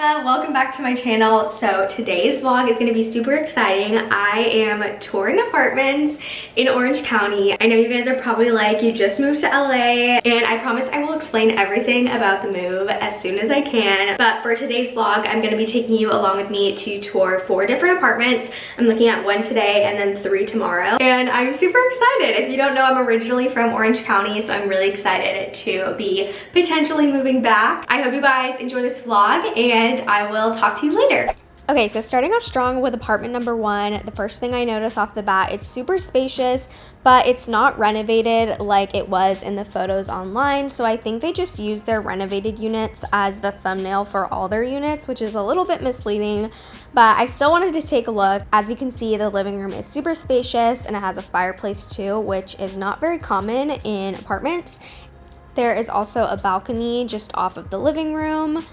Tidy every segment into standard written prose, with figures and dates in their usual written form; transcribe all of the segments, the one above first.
Emma, welcome back to my channel. So today's vlog is going to be super exciting. I am touring apartments in Orange County. I know you guys are probably like, you just moved to LA, and I promise I will explain everything about the move as soon as I can. But for today's vlog, I'm going to be taking you along with me to tour 4 different apartments. I'm looking at 1 today and then 3 tomorrow, and I'm super excited. If you don't know, I'm originally from Orange County, so I'm really excited to be potentially moving back. I hope you guys enjoy this vlog, and I will talk to you later. Okay, so starting off strong with apartment number 1, the first thing I noticed off the bat, it's super spacious, but it's not renovated like it was in the photos online. So I think they just used their renovated units as the thumbnail for all their units, which is a little bit misleading, but I still wanted to take a look. As you can see, the living room is super spacious and it has a fireplace too, which is not very common in apartments. There is also a balcony just off of the living room.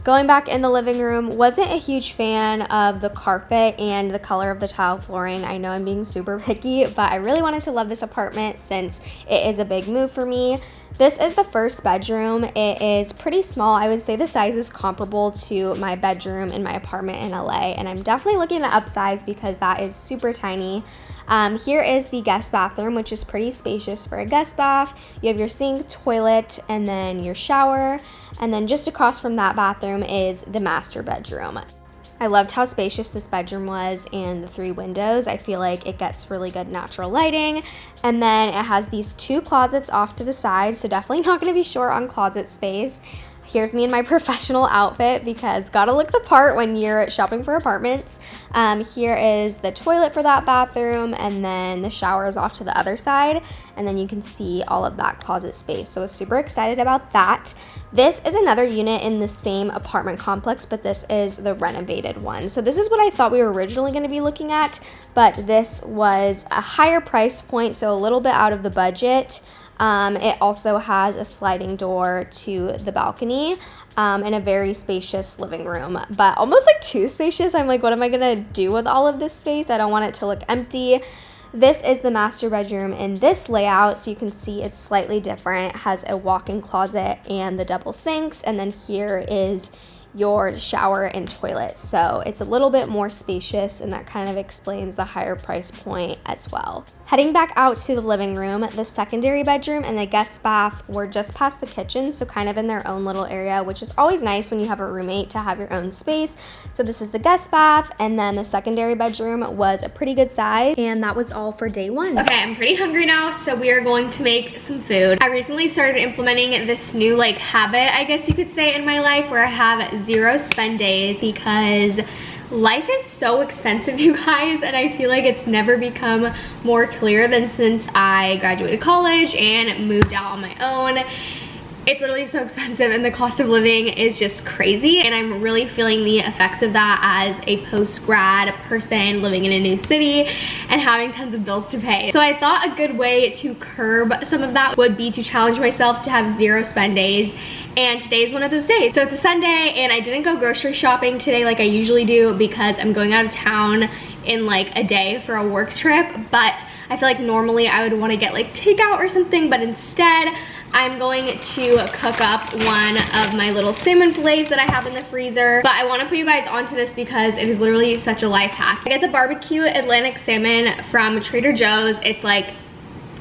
Going back in the living room, wasn't a huge fan of the carpet and the color of the tile flooring. I know I'm being super picky, but I really wanted to love this apartment since it is a big move for me. This is the first bedroom. It is pretty small. I would say the size is comparable to my bedroom in my apartment in LA, and I'm definitely looking to upsize because that is super tiny. Here is the guest bathroom, which is pretty spacious for a guest bath. You have your sink, toilet, and then your shower. And then just across from that bathroom is the master bedroom. I loved how spacious this bedroom was and the 3 windows. I feel like it gets really good natural lighting. And then it has these 2 closets off to the side, so definitely not going to be short on closet space. Here's me in my professional outfit because gotta look the part when you're shopping for apartments. Here is the toilet for that bathroom, and then the shower is off to the other side, and then you can see all of that closet space. So I was super excited about that. This is another unit in the same apartment complex, but this is the renovated one. So this is what I thought we were originally going to be looking at, but this was a higher price point, so a little bit out of the budget. It also has a sliding door to the balcony and a very spacious living room, but almost like too spacious. I'm like, what am I gonna do with all of this space? I don't want it to look empty. This is the master bedroom in this layout, so you can see it's slightly different. It has a walk-in closet and the double sinks, and then here is your shower and toilet. So it's a little bit more spacious, and that kind of explains the higher price point as well. Heading back out to the living room, the secondary bedroom and the guest bath were just past the kitchen, so kind of in their own little area, which is always nice when you have a roommate to have your own space. So this is the guest bath, and then the secondary bedroom was a pretty good size, and that was all for day 1. Okay, I'm pretty hungry now, so we are going to make some food. I recently started implementing this new habit, I guess you could say, in my life where I have 0 spend days because life is so expensive, you guys, and I feel like it's never become more clear than since I graduated college and moved out on my own. It's literally so expensive, and the cost of living is just crazy, and I'm really feeling the effects of that as a post-grad person living in a new city and having tons of bills to pay. So I thought a good way to curb some of that would be to challenge myself to have 0 spend days, and today is one of those days. So it's a Sunday, and I didn't go grocery shopping today like I usually do because I'm going out of town in a day for a work trip, but I feel like normally I would want to get takeout or something, but instead I'm going to cook up one of my little salmon fillets that I have in the freezer. But I want to put you guys onto this because it is literally such a life hack. I get the barbecue Atlantic salmon from Trader Joe's. It's like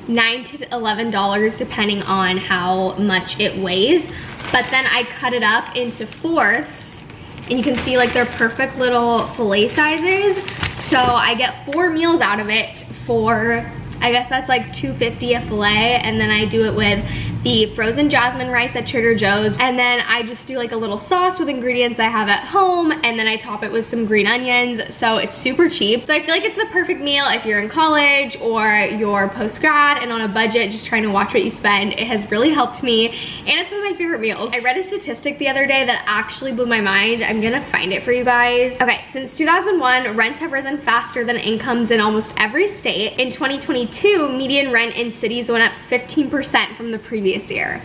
$9 to $11 depending on how much it weighs, but then I cut it up into 4ths, and you can see they're perfect little fillet sizes. So I get 4 meals out of it for, I guess that's $2.50 a fillet, and then I do it with the frozen jasmine rice at Trader Joe's, and then I just do a little sauce with ingredients I have at home, and then I top it with some green onions, so it's super cheap. So I feel like it's the perfect meal if you're in college or you're post-grad and on a budget just trying to watch what you spend. It has really helped me, and it's one of my favorite meals. I read a statistic the other day that actually blew my mind. I'm gonna find it for you guys. Okay, since 2001, rents have risen faster than incomes in almost every state. In 2022, median rent in cities went up 15% from the previous year.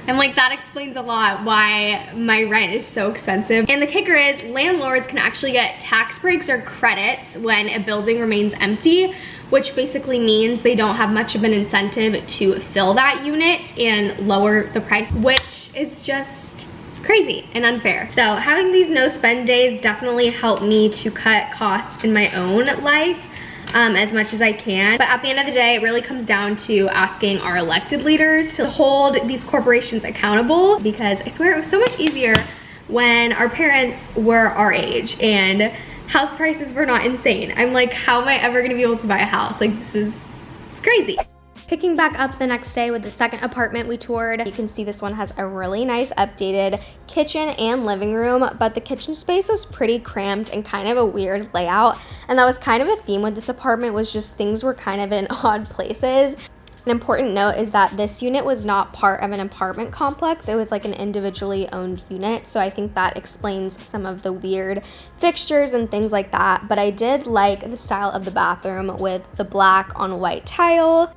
I'm like, that explains a lot why my rent is so expensive. And the kicker is landlords can actually get tax breaks or credits when a building remains empty, which basically means they don't have much of an incentive to fill that unit and lower the price, which is just crazy and unfair. So having these no spend days definitely helped me to cut costs in my own life as much as I can. But at the end of the day, it really comes down to asking our elected leaders to hold these corporations accountable, because I swear it was so much easier when our parents were our age and house prices were not insane. I'm like, how am I ever gonna be able to buy a house? Like, it's crazy. Picking back up the next day with the second apartment we toured, you can see this one has a really nice updated kitchen and living room, but the kitchen space was pretty cramped and kind of a weird layout. And that was kind of a theme with this apartment, was just things were kind of in odd places. An important note is that this unit was not part of an apartment complex. It was like an individually owned unit. So I think that explains some of the weird fixtures and things like that. But I did like the style of the bathroom with the black on white tile.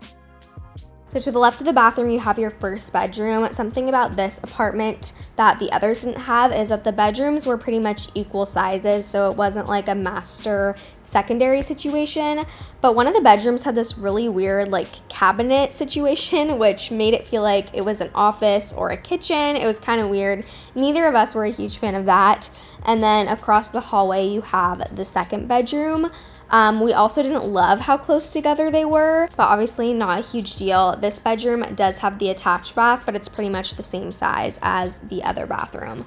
So to the left of the bathroom, you have your first bedroom. Something about this apartment that the others didn't have is that the bedrooms were pretty much equal sizes, so it wasn't like a master secondary situation. But one of the bedrooms had this really weird like cabinet situation, which made it feel like it was an office or a kitchen. It was kind of weird. Neither of us were a huge fan of that. And then across the hallway, you have the second bedroom. We also didn't love how close together they were, but obviously not a huge deal. This bedroom does have the attached bath, but it's pretty much the same size as the other bathroom.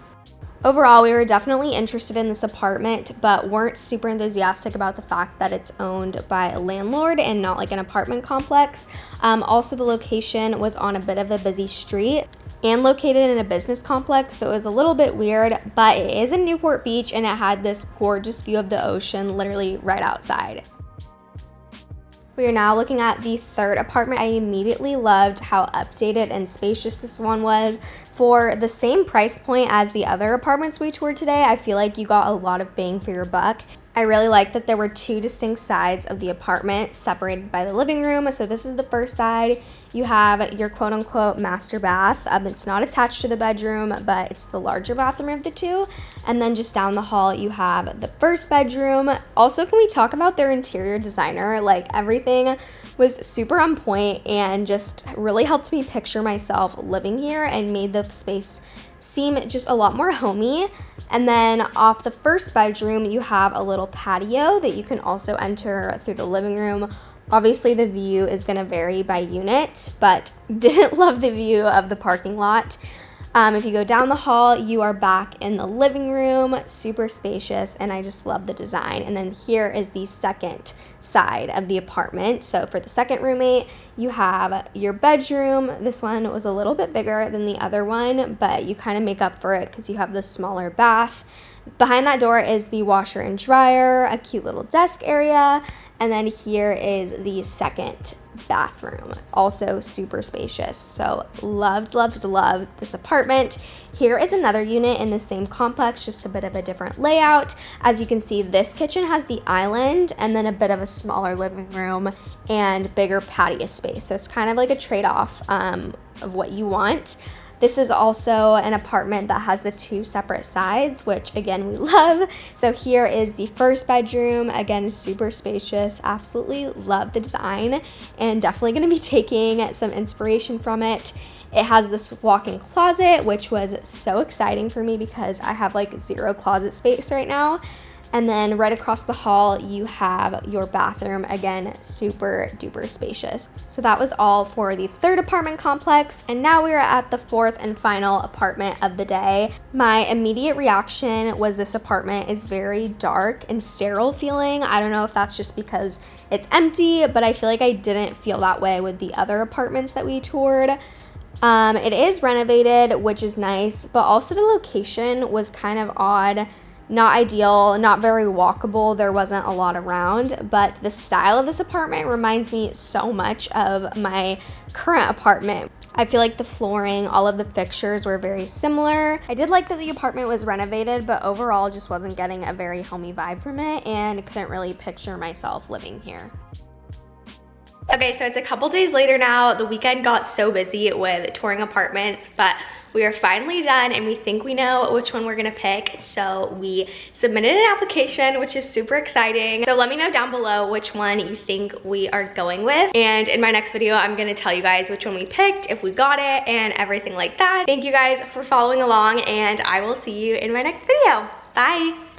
Overall, we were definitely interested in this apartment, but weren't super enthusiastic about the fact that it's owned by a landlord and not like an apartment complex. Also, the location was on a bit of a busy street and located in a business complex, so it was a little bit weird, but it is in Newport Beach and it had this gorgeous view of the ocean literally right outside. We are now looking at the third apartment. I immediately loved how updated and spacious this one was. For the same price point as the other apartments we toured today, I feel like you got a lot of bang for your buck. I really liked that there were two distinct sides of the apartment separated by the living room. So this is the first side. You have your quote unquote master bath. It's not attached to the bedroom, but it's the larger bathroom of the two. And then just down the hall, you have the first bedroom. Also, can we talk about their interior designer? Like, everything was super on point and just really helped me picture myself living here and made the space seem just a lot more homey. And then off the first bedroom, you have a little patio that you can also enter through the living room. Obviously, the view is going to vary by unit, but didn't love the view of the parking lot. If you go down the hall, you are back in the living room, super spacious, and I just love the design. And then here is the second side of the apartment. So for the second roommate, you have your bedroom. This one was a little bit bigger than the other one, but you kind of make up for it because you have the smaller bath. Behind that door is the washer and dryer, a cute little desk area, and then here is the second bathroom, also super spacious. So loved this apartment. Here is another unit in the same complex, just a bit of a different layout. As you can see, this kitchen has the island and then a bit of a smaller living room and bigger patio space. So it's kind of like a trade-off of what you want. This is also an apartment that has the two separate sides, which again, we love. So here is the first bedroom, again, super spacious, absolutely love the design and definitely gonna be taking some inspiration from it. It has this walk-in closet, which was so exciting for me because I have like zero closet space right now. And then right across the hall, you have your bathroom, again, super duper spacious. So that was all for the third apartment complex. And now we are at the fourth and final apartment of the day. My immediate reaction was this apartment is very dark and sterile feeling. I don't know if that's just because it's empty, but I feel like I didn't feel that way with the other apartments that we toured. It is renovated, which is nice, but also the location was kind of odd. Not ideal, not very walkable. There wasn't a lot around, but the style of this apartment reminds me so much of my current apartment. I feel like the flooring, all of the fixtures were very similar. I did like that the apartment was renovated, but overall just wasn't getting a very homey vibe from it and couldn't really picture myself living here. Okay, so it's a couple days later now. The weekend got so busy with touring apartments, but we are finally done and we think we know which one we're gonna pick. So we submitted an application, which is super exciting. So let me know down below which one you think we are going with. And in my next video, I'm gonna tell you guys which one we picked, if we got it, and everything like that. Thank you guys for following along, and I will see you in my next video. Bye.